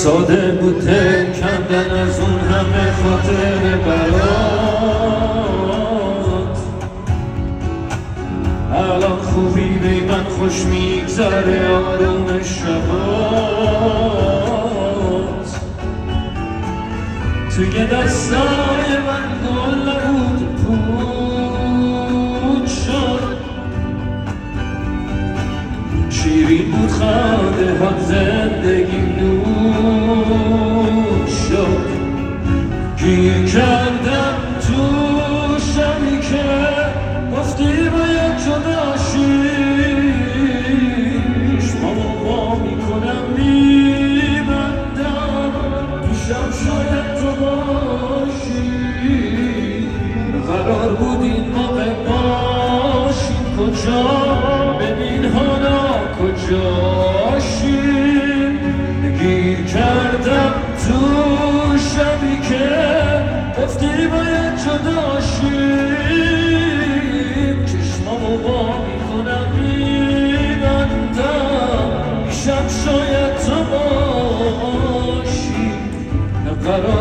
ساده بود دل کندن از اون همه خاطر برات. الان خوبی بی من خوش میگذره آروم شبات. توی دستای من گل نبود پود شد، شیرین بود خنده ها زندگی نور شد. گیر کردم تو شمی که گفتی باید جدا شی، چشمامو وا میکنم میبندم پیشم شاید تو باشی. قرار بود این موقع باشیم کجا، ببین حالا کجاشیم. گیر کردم تو شبی که گفتی باید جدا شیم، چشمامو وا میکنم میبندم پیشم شاید تو باشی. قرار